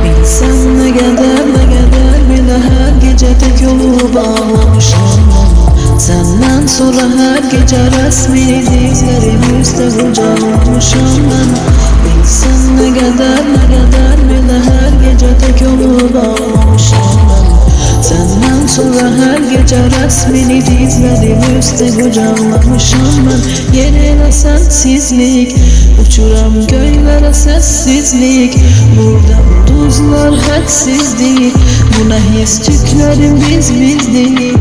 Bilsem ne kadar bile her gece tek yolu bağlamışım. Senden sonra her gece resmi dizlerimizde kucaklamışım ben. Bilsem ne kadar bile her gece tek yolu bağlamışım ben. Senden sonra her gece resmini dizlerimizde kucaklamışım ben. Yerine sensizlik, uçuram göylere sessizlik. Burada ulduzlar hadsizlik, buna his tüklerim biz değil.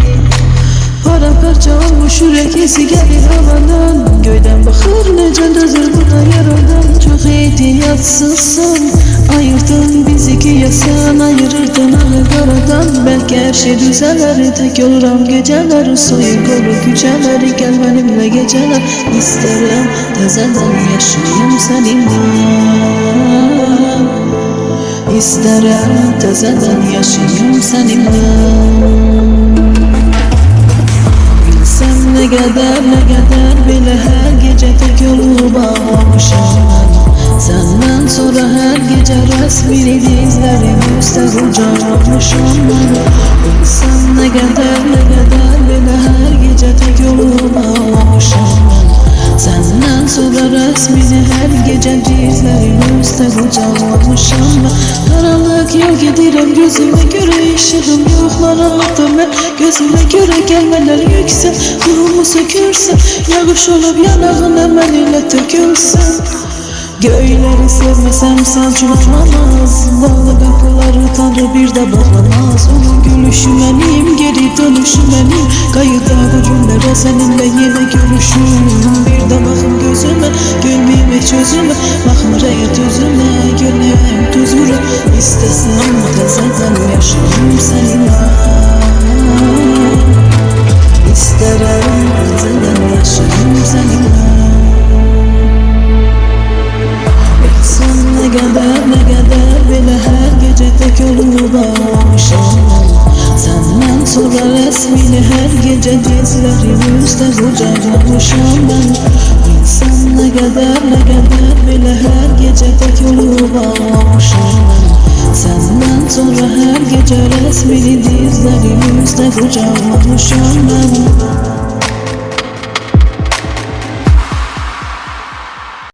Paramparça olmuş yürek izi gelir havadan. Göyden bakır nece dözür buna yaradan. Çok ihtiyatsızsın, ayırdın biz ikiye, sen ayırırdın alı karadan. Belki her şey düzelir, tek oluram geceler. Soyun kolu güceler, gel benimle geceler. İsterim tezeden yaşayayım seninle. İsterim tezeden yaşayayım seninle. Ne kadar bile her gece tek yolu bağlamışım ben. Senden sonra her gece resmini dizlerimizde kucaklamışım ben. Sen ne kadar bile her gece tek yolu bağlamışım ben. Senden sonra resmini her gece dizlerimizde kucaklamışım ben. Karanlık yol gidiyorum, gözüme göre ışığım yoklara attım ben. Gözüme göre gelmeler yüksek, ruhumu sökürsen. Yağış olup yanağın hemen ile tökülsen. Göyleri sevmesem sancılamaz. Bağlı kapıları Tanrı bir de bağlamaz. Onun gülüşü benim, geri dönüşü benim. Kayıda bu cümlere seninle yine görüşüm. Bir de bakın gözüme, gülmeyime çözüme. Bakmıraya tözüme, gönlüm tuzuru. İstesem tezeden yaşayayım seninle. İsterim tezeden yaşayayım seninle. Ne kadar bile her gece tek yolu bağlamışım ben. Senden sonra resmini her gece dizlerimizde kucaklamışım ben. İnsan ne kadar bile her gece tek yolu bağlamışım ben. Senden sonra her gece resmini dizlerimizde kucaklamışım ben.